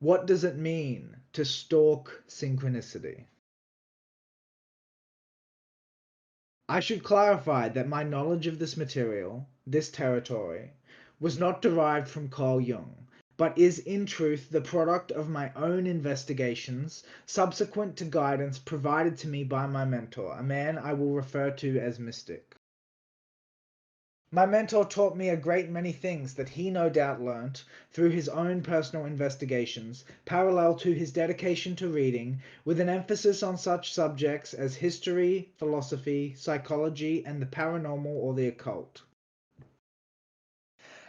What does it mean to stalk synchronicity? I should clarify that my knowledge of this material, this territory, was not derived from Carl Jung, but is in truth the product of my own investigations subsequent to guidance provided to me by my mentor, a man I will refer to as Mystic. My mentor taught me a great many things that he no doubt learnt through his own personal investigations, parallel to his dedication to reading, with an emphasis on such subjects as history, philosophy, psychology, and the paranormal or the occult.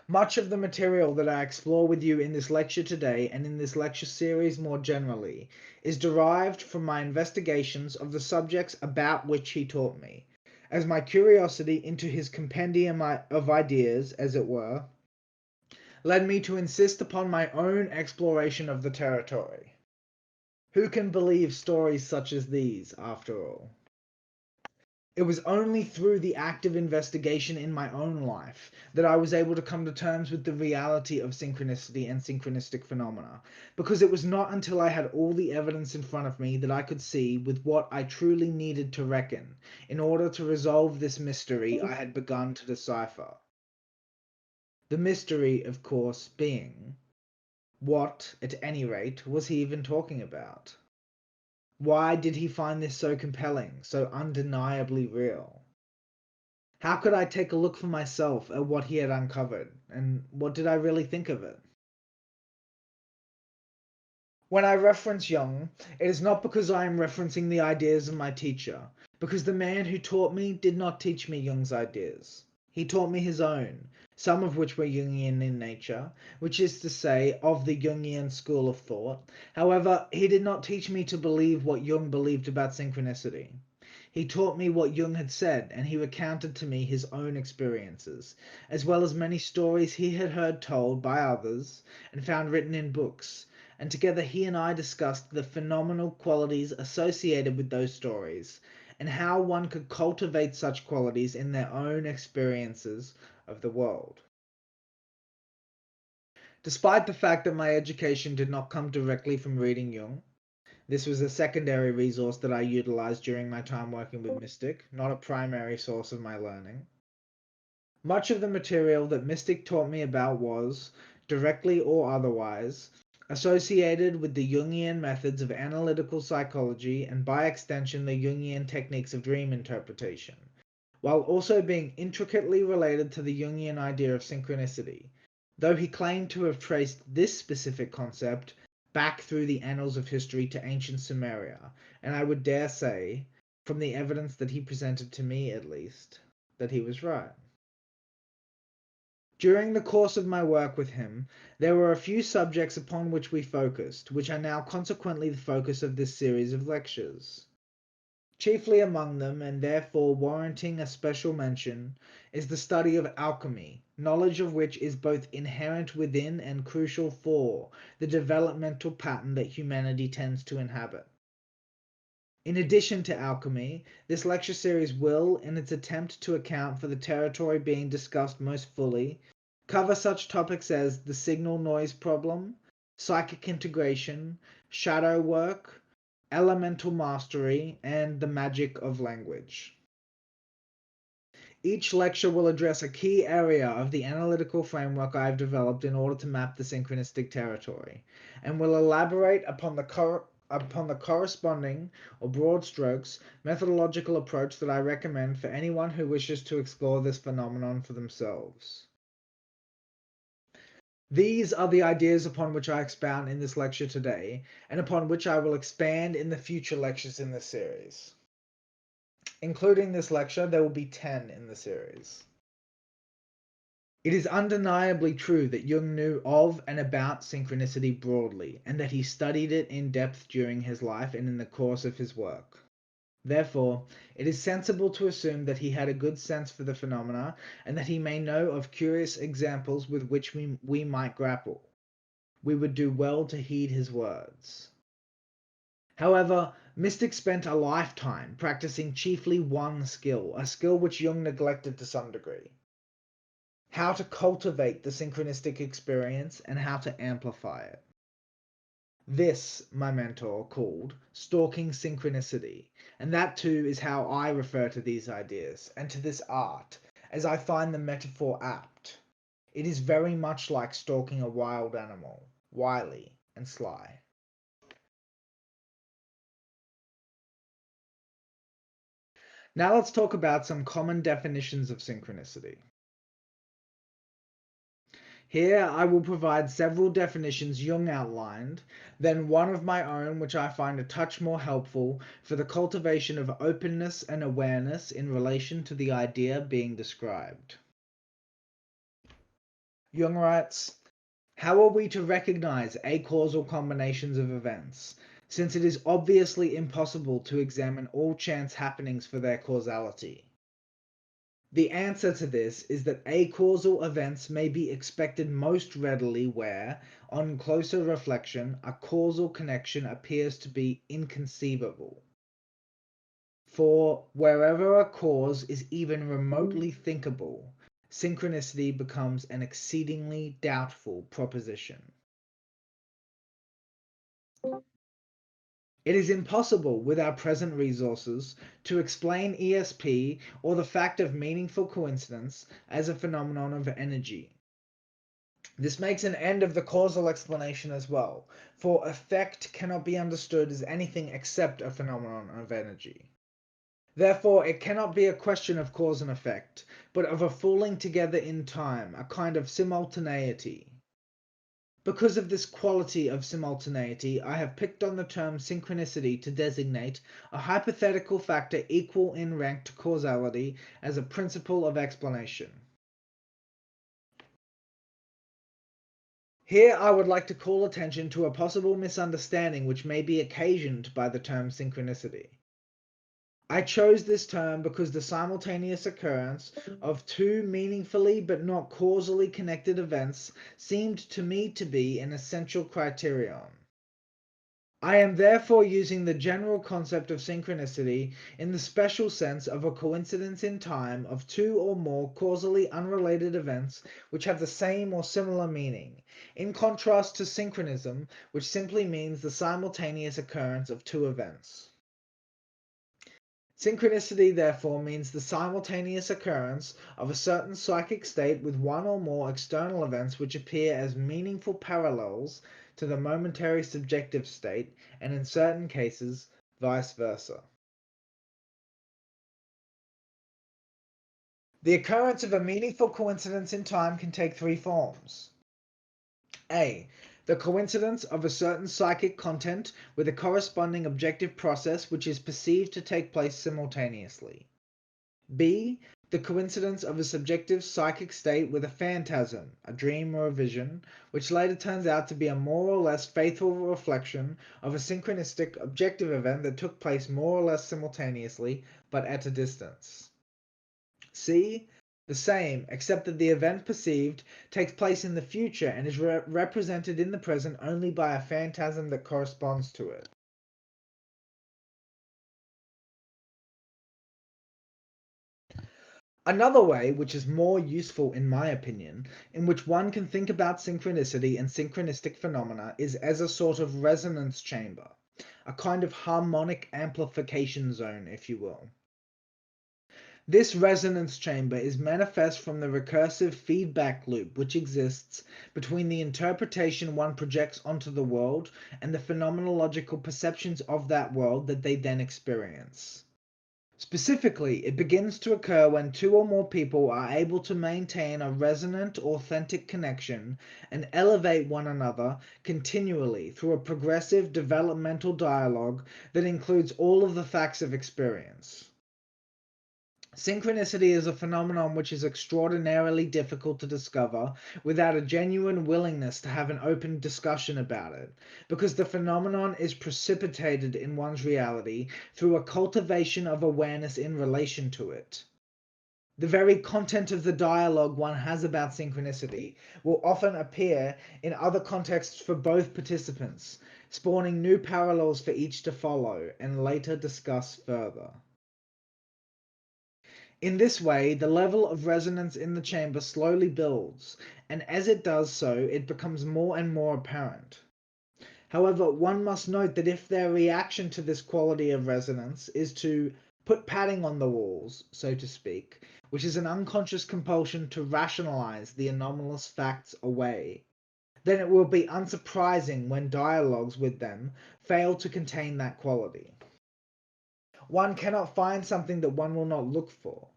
Much of the material that I explore with you in this lecture today and in this lecture series more generally is derived from my investigations of the subjects about which he taught me, as my curiosity into his compendium of ideas, as it were, led me to insist upon my own exploration of the territory. Who can believe stories such as these, after all? It was only through the active investigation in my own life that I was able to come to terms with the reality of synchronicity and synchronistic phenomena, because it was not until I had all the evidence in front of me that I could see with what I truly needed to reckon in order to resolve this mystery I had begun to decipher. The mystery, of course, being, what, at any rate, was he even talking about? Why did he find this so compelling, so undeniably real? How could I take a look for myself at what he had uncovered, and what did I really think of it? When I reference Jung, it is not because I am referencing the ideas of my teacher, because the man who taught me did not teach me Jung's ideas. He taught me his own, some of which were Jungian in nature, which is to say, of the Jungian school of thought. However, he did not teach me to believe what Jung believed about synchronicity. He taught me what Jung had said, and he recounted to me his own experiences, as well as many stories he had heard told by others and found written in books, and together he and I discussed the phenomenal qualities associated with those stories, and how one could cultivate such qualities in their own experiences of the world. Despite the fact that my education did not come directly from reading Jung, this was a secondary resource that I utilized during my time working with Mystic, not a primary source of my learning. Much of the material that Mystic taught me about was, directly or otherwise, associated with the Jungian methods of analytical psychology and by extension the Jungian techniques of dream interpretation, while also being intricately related to the Jungian idea of synchronicity, though he claimed to have traced this specific concept back through the annals of history to ancient Sumeria, and I would dare say, from the evidence that he presented to me at least, that he was right. During the course of my work with him, there were a few subjects upon which we focused, which are now consequently the focus of this series of lectures. Chiefly among them, and therefore warranting a special mention, is the study of alchemy, knowledge of which is both inherent within and crucial for the developmental pattern that humanity tends to inhabit. In addition to alchemy, this lecture series will, in its attempt to account for the territory being discussed most fully, cover such topics as the signal noise problem, psychic integration, shadow work, elemental mastery, and the magic of language. Each lecture will address a key area of the analytical framework I have developed in order to map the synchronistic territory, and will elaborate upon the corresponding, or broad strokes, methodological approach that I recommend for anyone who wishes to explore this phenomenon for themselves. These are the ideas upon which I expound in this lecture today, and upon which I will expand in the future lectures in this series. Including this lecture, there will be 10 in the series. It is undeniably true that Jung knew of and about synchronicity broadly, and that he studied it in depth during his life and in the course of his work. Therefore, it is sensible to assume that he had a good sense for the phenomena, and that he may know of curious examples with which we might grapple. We would do well to heed his words. However, Mystic spent a lifetime practicing chiefly one skill, a skill which Jung neglected to some degree: how to cultivate the synchronistic experience and how to amplify it. This, my mentor called Stalking Synchronicity, and that too is how I refer to these ideas and to this art, as I find the metaphor apt. It is very much like stalking a wild animal, wily and sly. Now let's talk about some common definitions of synchronicity. Here I will provide several definitions Jung outlined, then one of my own which I find a touch more helpful for the cultivation of openness and awareness in relation to the idea being described. Jung writes, how are we to recognize acausal combinations of events, since it is obviously impossible to examine all chance happenings for their causality? The answer to this is that acausal events may be expected most readily where, on closer reflection, a causal connection appears to be inconceivable. For wherever a cause is even remotely thinkable, synchronicity becomes an exceedingly doubtful proposition. It is impossible with our present resources to explain ESP or the fact of meaningful coincidence as a phenomenon of energy. This makes an end of the causal explanation as well, for effect cannot be understood as anything except a phenomenon of energy. Therefore, it cannot be a question of cause and effect, but of a falling together in time, a kind of simultaneity. Because of this quality of simultaneity, I have picked on the term synchronicity to designate a hypothetical factor equal in rank to causality as a principle of explanation. Here I would like to call attention to a possible misunderstanding which may be occasioned by the term synchronicity. I chose this term because the simultaneous occurrence of two meaningfully but not causally connected events seemed to me to be an essential criterion. I am therefore using the general concept of synchronicity in the special sense of a coincidence in time of two or more causally unrelated events which have the same or similar meaning, in contrast to synchronism, which simply means the simultaneous occurrence of two events. Synchronicity therefore means the simultaneous occurrence of a certain psychic state with one or more external events which appear as meaningful parallels to the momentary subjective state, and in certain cases, vice versa. The occurrence of a meaningful coincidence in time can take three forms. A. The coincidence of a certain psychic content with a corresponding objective process which is perceived to take place simultaneously. B. The coincidence of a subjective psychic state with a phantasm, a dream or a vision, which later turns out to be a more or less faithful reflection of a synchronistic objective event that took place more or less simultaneously, but at a distance. C. The same, except that the event perceived takes place in the future and is represented in the present only by a phantasm that corresponds to it. Another way, which is more useful in my opinion, in which one can think about synchronicity and synchronistic phenomena is as a sort of resonance chamber, a kind of harmonic amplification zone, if you will. This resonance chamber is manifest from the recursive feedback loop which exists between the interpretation one projects onto the world and the phenomenological perceptions of that world that they then experience. Specifically, it begins to occur when two or more people are able to maintain a resonant, authentic connection and elevate one another continually through a progressive developmental dialogue that includes all of the facts of experience. Synchronicity is a phenomenon which is extraordinarily difficult to discover without a genuine willingness to have an open discussion about it, because the phenomenon is precipitated in one's reality through a cultivation of awareness in relation to it. The very content of the dialogue one has about synchronicity will often appear in other contexts for both participants, spawning new parallels for each to follow and later discuss further. In this way, the level of resonance in the chamber slowly builds, and as it does so, it becomes more and more apparent. However, one must note that if their reaction to this quality of resonance is to put padding on the walls, so to speak, which is an unconscious compulsion to rationalize the anomalous facts away, then it will be unsurprising when dialogues with them fail to contain that quality. One cannot find something that one will not look for.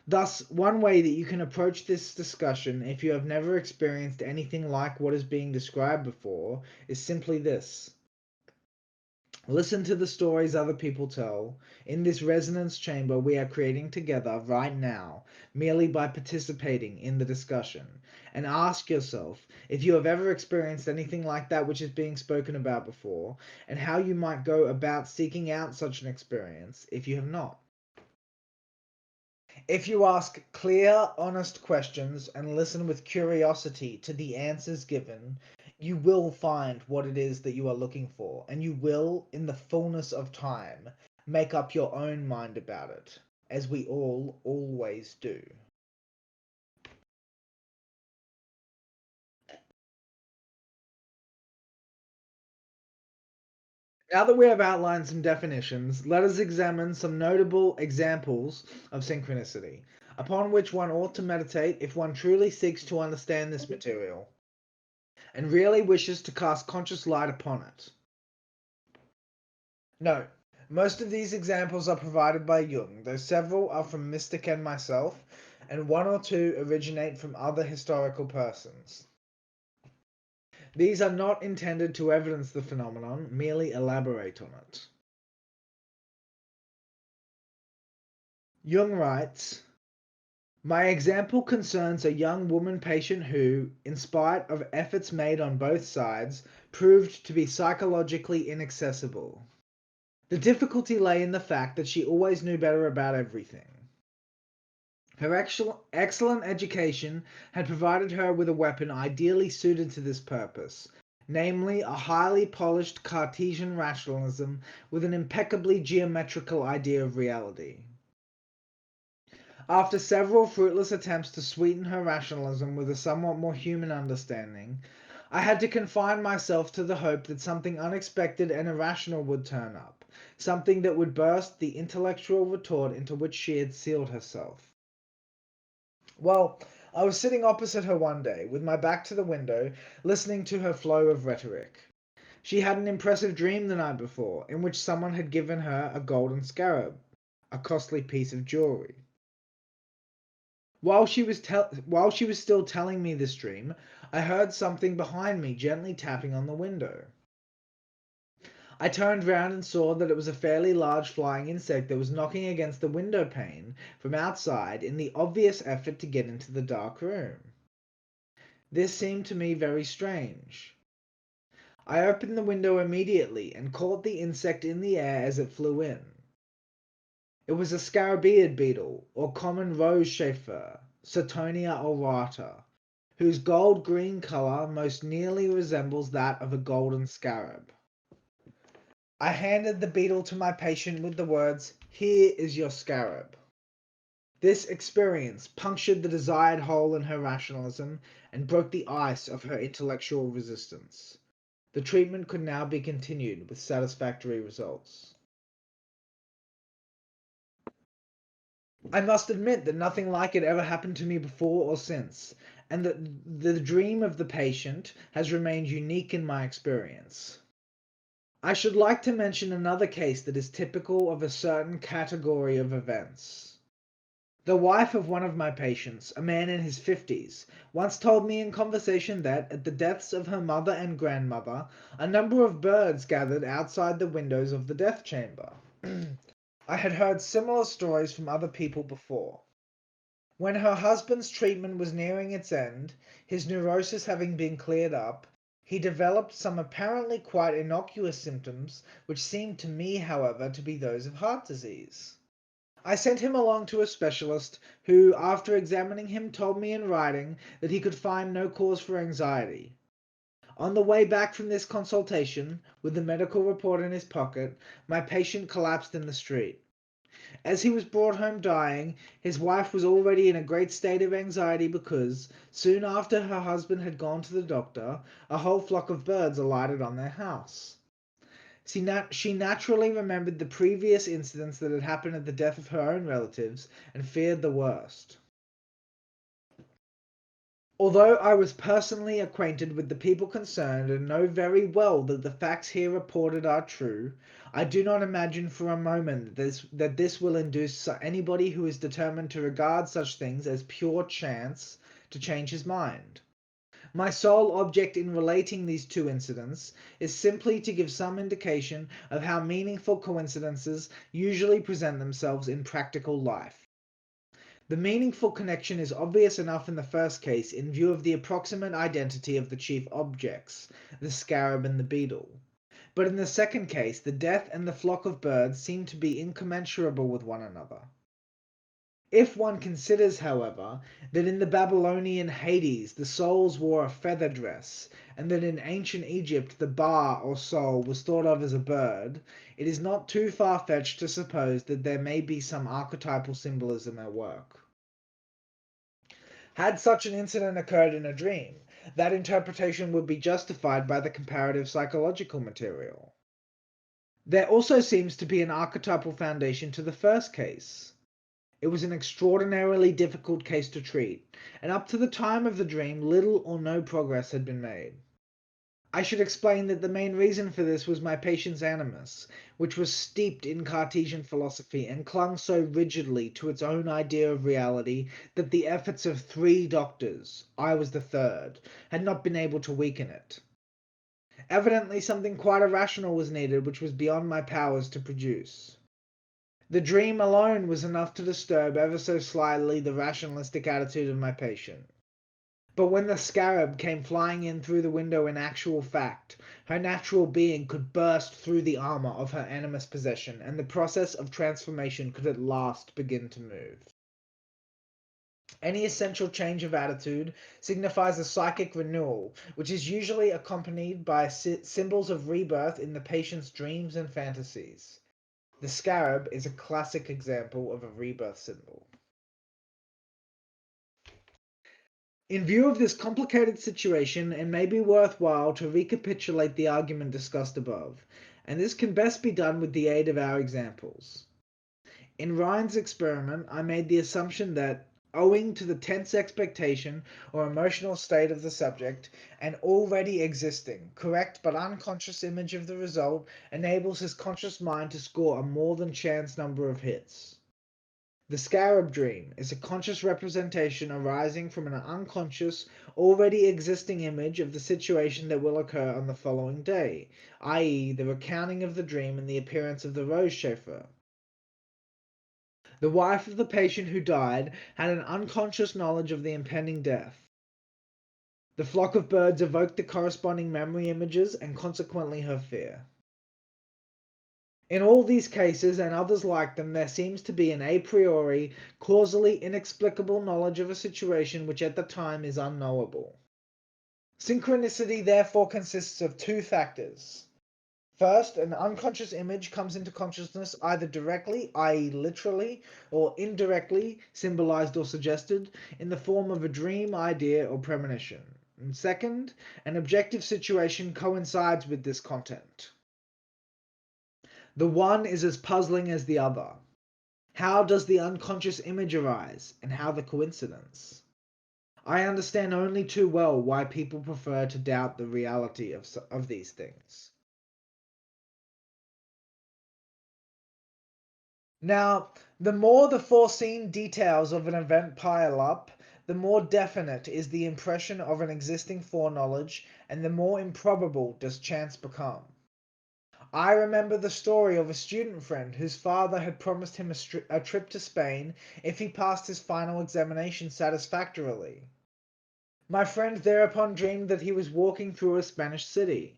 Thus, one way that you can approach this discussion if you have never experienced anything like what is being described before is simply this. Listen to the stories other people tell in this resonance chamber we are creating together right now, merely by participating in the discussion, and ask yourself if you have ever experienced anything like that which is being spoken about before, and how you might go about seeking out such an experience if you have not. If you ask clear, honest questions and listen with curiosity to the answers given, you will find what it is that you are looking for, and you will, in the fullness of time, make up your own mind about it, as we all always do. Now that we have outlined some definitions, let us examine some notable examples of synchronicity, upon which one ought to meditate if one truly seeks to understand this material and really wishes to cast conscious light upon it. Note, most of these examples are provided by Jung, though several are from Mystic and myself, and one or two originate from other historical persons. These are not intended to evidence the phenomenon, merely elaborate on it. Jung writes, my example concerns a young woman patient who, in spite of efforts made on both sides, proved to be psychologically inaccessible. The difficulty lay in the fact that she always knew better about everything. Her excellent education had provided her with a weapon ideally suited to this purpose, namely a highly polished Cartesian rationalism with an impeccably geometrical idea of reality. After several fruitless attempts to sweeten her rationalism with a somewhat more human understanding, I had to confine myself to the hope that something unexpected and irrational would turn up, something that would burst the intellectual retort into which she had sealed herself. Well, I was sitting opposite her one day, with my back to the window, listening to her flow of rhetoric. She had an impressive dream the night before, in which someone had given her a golden scarab, a costly piece of jewelry. While she was still telling me this dream, I heard something behind me gently tapping on the window. I turned round and saw that it was a fairly large flying insect that was knocking against the window pane from outside in the obvious effort to get into the dark room. This seemed to me very strange. I opened the window immediately and caught the insect in the air as it flew in. It was a scarabaeid beetle, or common rose chafer, Satonia aurata, whose gold-green colour most nearly resembles that of a golden scarab. I handed the beetle to my patient with the words, "Here is your scarab." This experience punctured the desired hole in her rationalism and broke the ice of her intellectual resistance. The treatment could now be continued with satisfactory results. I must admit that nothing like it ever happened to me before or since, and that the dream of the patient has remained unique in my experience. I should like to mention another case that is typical of a certain category of events. The wife of one of my patients, a man in his 50s, once told me in conversation that, at the deaths of her mother and grandmother, a number of birds gathered outside the windows of the death chamber. I had heard similar stories from other people before. When her husband's treatment was nearing its end, his neurosis having been cleared up, he developed some apparently quite innocuous symptoms, which seemed to me, however, to be those of heart disease. I sent him along to a specialist, who, after examining him, told me in writing that he could find no cause for anxiety. On the way back from this consultation, with the medical report in his pocket, my patient collapsed in the street. As he was brought home dying, his wife was already in a great state of anxiety because, soon after her husband had gone to the doctor, a whole flock of birds alighted on their house. She naturally remembered the previous incidents that had happened at the death of her own relatives and feared the worst. Although I was personally acquainted with the people concerned and know very well that the facts here reported are true, I do not imagine for a moment that this will induce anybody who is determined to regard such things as pure chance to change his mind. My sole object in relating these two incidents is simply to give some indication of how meaningful coincidences usually present themselves in practical life. The meaningful connection is obvious enough in the first case in view of the approximate identity of the chief objects, the scarab and the beetle. But in the second case, the death and the flock of birds seem to be incommensurable with one another. If one considers, however, that in the Babylonian Hades the souls wore a feather dress, and that in ancient Egypt the ba or soul was thought of as a bird, it is not too far-fetched to suppose that there may be some archetypal symbolism at work. Had such an incident occurred in a dream, that interpretation would be justified by the comparative psychological material. There also seems to be an archetypal foundation to the first case. It was an extraordinarily difficult case to treat, and up to the time of the dream little or no progress had been made. I should explain that the main reason for this was my patient's animus, which was steeped in Cartesian philosophy and clung so rigidly to its own idea of reality that the efforts of 3 doctors, I was the third, had not been able to weaken it. Evidently something quite irrational was needed which was beyond my powers to produce. The dream alone was enough to disturb ever so slightly the rationalistic attitude of my patient. But when the scarab came flying in through the window in actual fact, her natural being could burst through the armor of her animus possession, and the process of transformation could at last begin to move. Any essential change of attitude signifies a psychic renewal, which is usually accompanied by symbols of rebirth in the patient's dreams and fantasies. The scarab is a classic example of a rebirth symbol. In view of this complicated situation, it may be worthwhile to recapitulate the argument discussed above, and this can best be done with the aid of our examples. In Ryan's experiment, I made the assumption that, owing to the tense expectation or emotional state of the subject, an already existing, correct but unconscious image of the result enables his conscious mind to score a more than chance number of hits. The scarab dream is a conscious representation arising from an unconscious, already existing image of the situation that will occur on the following day, i.e. the recounting of the dream and the appearance of the rose chauffeur. The wife of the patient who died had an unconscious knowledge of the impending death. The flock of birds evoked the corresponding memory images and consequently her fear. In all these cases, and others like them, there seems to be an a priori, causally inexplicable knowledge of a situation which at the time is unknowable. Synchronicity therefore consists of 2 factors. First, an unconscious image comes into consciousness either directly, i.e. literally, or indirectly, symbolized or suggested, in the form of a dream, idea, or premonition. And second, an objective situation coincides with this content. The one is as puzzling as the other. How does the unconscious image arise, and how the coincidence? I understand only too well why people prefer to doubt the reality of these things. Now, the more the foreseen details of an event pile up, the more definite is the impression of an existing foreknowledge, and the more improbable does chance become. I remember the story of a student friend whose father had promised him a trip to Spain if he passed his final examination satisfactorily. My friend thereupon dreamed that he was walking through a Spanish city.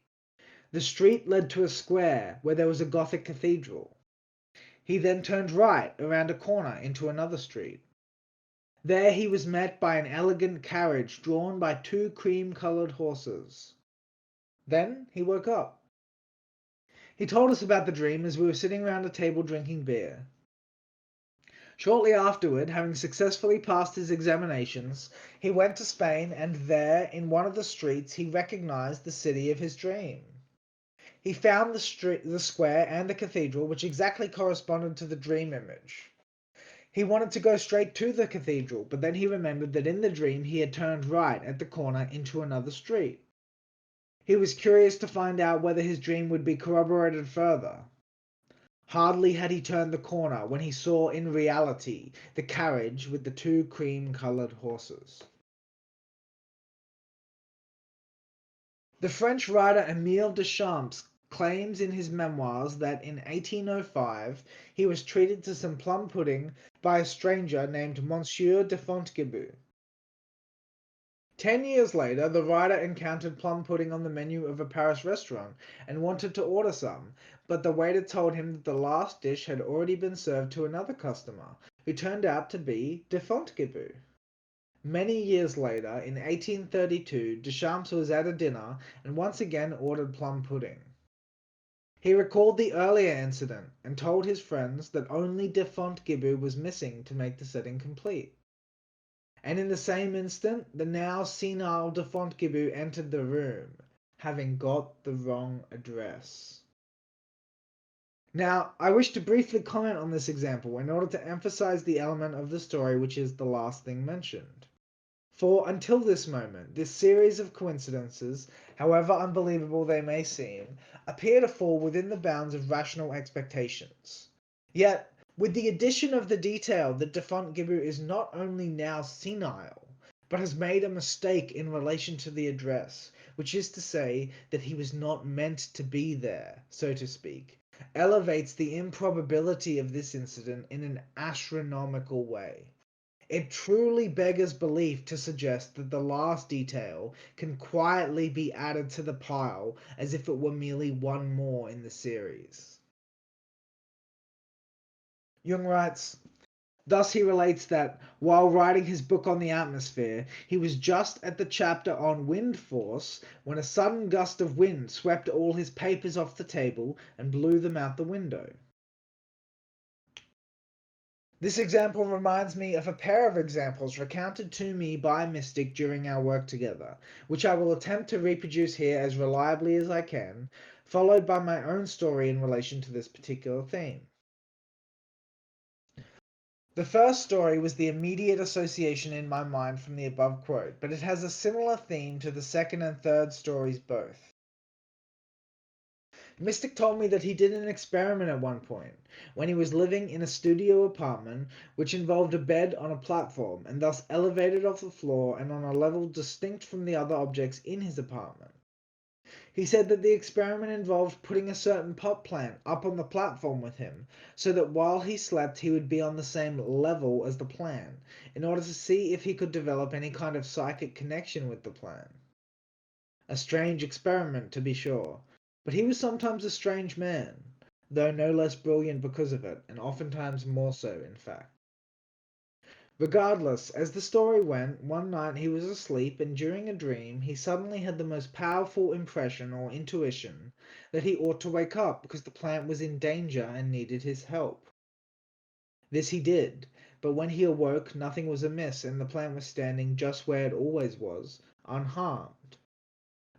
The street led to a square where there was a Gothic cathedral. He then turned right around a corner into another street. There he was met by an elegant carriage drawn by 2 cream-colored horses. Then he woke up. He told us about the dream as we were sitting round a table drinking beer. Shortly afterward, having successfully passed his examinations, he went to Spain, and there, in one of the streets, he recognized the city of his dream. He found the square and the cathedral, which exactly corresponded to the dream image. He wanted to go straight to the cathedral, but then he remembered that in the dream he had turned right at the corner into another street. He was curious to find out whether his dream would be corroborated further. Hardly had he turned the corner when he saw in reality the carriage with the two cream-coloured horses. The French writer Émile Deschamps claims in his memoirs that in 1805 he was treated to some plum pudding by a stranger named Monsieur de Fontgibu. 10 years later, the writer encountered plum pudding on the menu of a Paris restaurant and wanted to order some, but the waiter told him that the last dish had already been served to another customer, who turned out to be de Fontgibu. Many years later, in 1832, Deschamps was at a dinner and once again ordered plum pudding. He recalled the earlier incident and told his friends that only de Fontgibu was missing to make the setting complete. And in the same instant, the now senile de Fontgibu entered the room, having got the wrong address. Now, I wish to briefly comment on this example in order to emphasize the element of the story which is the last thing mentioned. For until this moment, this series of coincidences, however unbelievable they may seem, appear to fall within the bounds of rational expectations. Yet, with the addition of the detail that de Fontgibu is not only now senile, but has made a mistake in relation to the address, which is to say that he was not meant to be there, so to speak, elevates the improbability of this incident in an astronomical way. It truly beggars belief to suggest that the last detail can quietly be added to the pile as if it were merely one more in the series. Jung writes, thus he relates that, while writing his book on the atmosphere, he was just at the chapter on wind force when a sudden gust of wind swept all his papers off the table and blew them out the window. This example reminds me of a pair of examples recounted to me by Mystic during our work together, which I will attempt to reproduce here as reliably as I can, followed by my own story in relation to this particular theme. The first story was the immediate association in my mind from the above quote, but it has a similar theme to the second and third stories both. Mystic told me that he did an experiment at one point, when he was living in a studio apartment which involved a bed on a platform and thus elevated off the floor and on a level distinct from the other objects in his apartment. He said that the experiment involved putting a certain pot plant up on the platform with him, so that while he slept he would be on the same level as the plant, in order to see if he could develop any kind of psychic connection with the plant. A strange experiment, to be sure, but he was sometimes a strange man, though no less brilliant because of it, and oftentimes more so, in fact. Regardless, as the story went, one night he was asleep and during a dream he suddenly had the most powerful impression or intuition that he ought to wake up because the plant was in danger and needed his help. This he did, but when he awoke nothing was amiss and the plant was standing just where it always was, unharmed.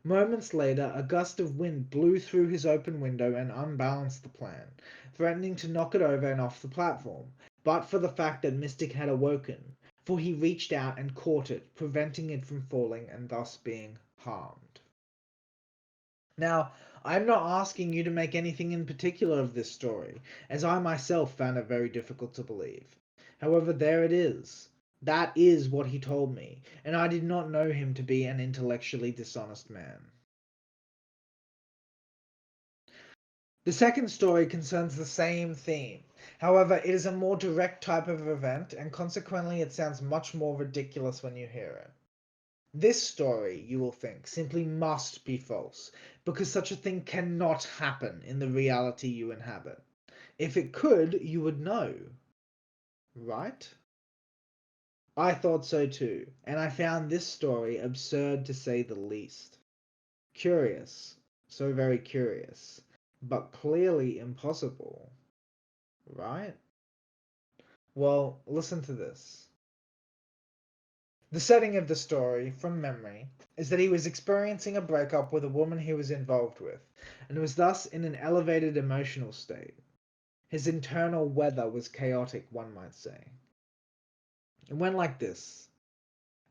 Moments later, a gust of wind blew through his open window and unbalanced the plant, threatening to knock it over and off the platform, but for the fact that Mystic had awoken, for he reached out and caught it, preventing it from falling and thus being harmed. Now, I'm not asking you to make anything in particular of this story, as I myself found it very difficult to believe. However, there it is. That is what he told me, and I did not know him to be an intellectually dishonest man. The second story concerns the same theme. However, it is a more direct type of event, and consequently it sounds much more ridiculous when you hear it. This story, you will think, simply must be false, because such a thing cannot happen in the reality you inhabit. If it could, you would know. Right? I thought so too, and I found this story absurd to say the least. Curious, so very curious, but clearly impossible. Right? Well, listen to this. The setting of the story, from memory, is that he was experiencing a breakup with a woman he was involved with, and was thus in an elevated emotional state. His internal weather was chaotic, one might say. It went like this.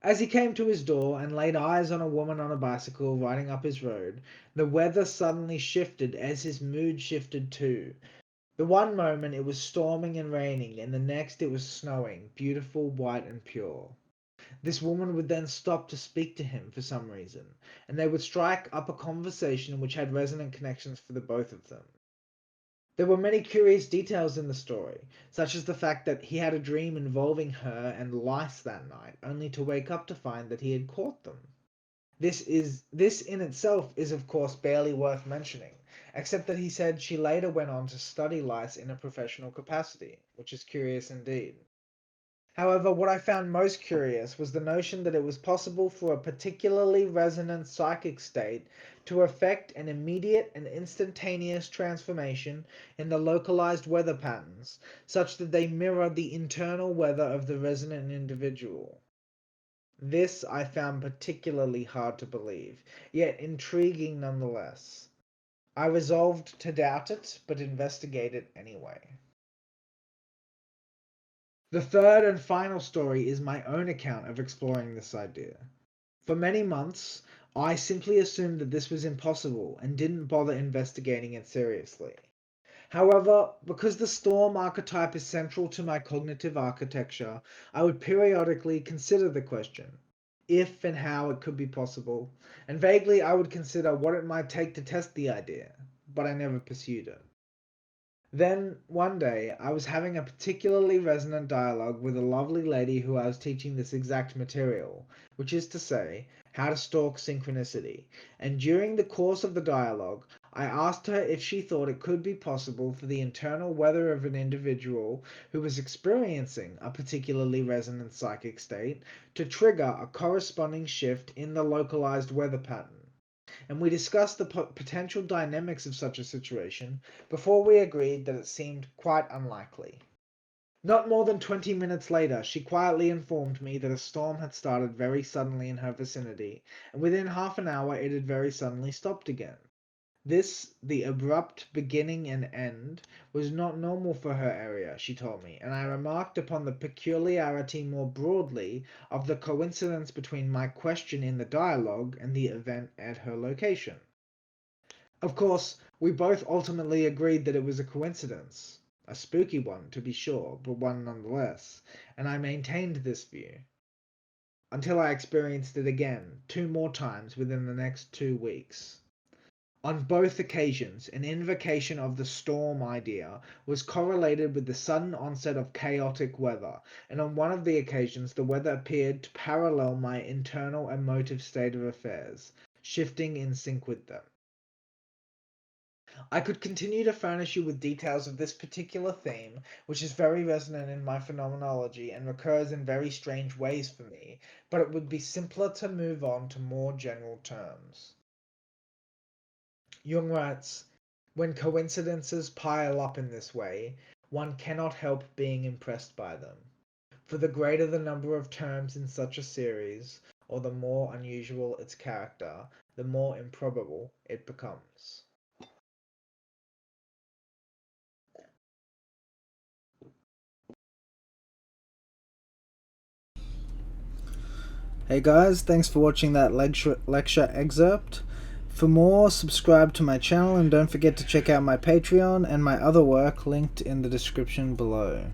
As he came to his door and laid eyes on a woman on a bicycle riding up his road, the weather suddenly shifted as his mood shifted too. The one moment it was storming and raining, and the next it was snowing, beautiful, white and pure. This woman would then stop to speak to him for some reason, and they would strike up a conversation which had resonant connections for the both of them. There were many curious details in the story, such as the fact that he had a dream involving her and lice that night, only to wake up to find that he had caught them. This in itself is of course barely worth mentioning, except that he said she later went on to study lice in a professional capacity, which is curious indeed. However, what I found most curious was the notion that it was possible for a particularly resonant psychic state to effect an immediate and instantaneous transformation in the localized weather patterns, such that they mirror the internal weather of the resonant individual. This I found particularly hard to believe, yet intriguing nonetheless. I resolved to doubt it, but investigate it anyway. The third and final story is my own account of exploring this idea. For many months, I simply assumed that this was impossible and didn't bother investigating it seriously. However, because the storm archetype is central to my cognitive architecture, I would periodically consider the question, if and how it could be possible, and vaguely I would consider what it might take to test the idea, but I never pursued it. Then, one day, I was having a particularly resonant dialogue with a lovely lady who I was teaching this exact material, which is to say, how to stalk synchronicity, and during the course of the dialogue, I asked her if she thought it could be possible for the internal weather of an individual who was experiencing a particularly resonant psychic state to trigger a corresponding shift in the localized weather pattern, and we discussed the potential dynamics of such a situation before we agreed that it seemed quite unlikely. Not more than 20 minutes later, she quietly informed me that a storm had started very suddenly in her vicinity, and within half an hour it had very suddenly stopped again. This, the abrupt beginning and end, was not normal for her area, she told me, and I remarked upon the peculiarity more broadly of the coincidence between my question in the dialogue and the event at her location. Of course, we both ultimately agreed that it was a coincidence. A spooky one, to be sure, but one nonetheless, and I maintained this view. Until I experienced it again, 2 more times within the next 2 weeks. On both occasions, an invocation of the storm idea was correlated with the sudden onset of chaotic weather, and on one of the occasions the weather appeared to parallel my internal emotive state of affairs, shifting in sync with them. I could continue to furnish you with details of this particular theme, which is very resonant in my phenomenology and recurs in very strange ways for me, but it would be simpler to move on to more general terms. Jung writes, when coincidences pile up in this way, one cannot help being impressed by them. For the greater the number of terms in such a series, or the more unusual its character, the more improbable it becomes. Hey guys, thanks for watching that lecture excerpt. For more, subscribe to my channel and don't forget to check out my Patreon and my other work linked in the description below.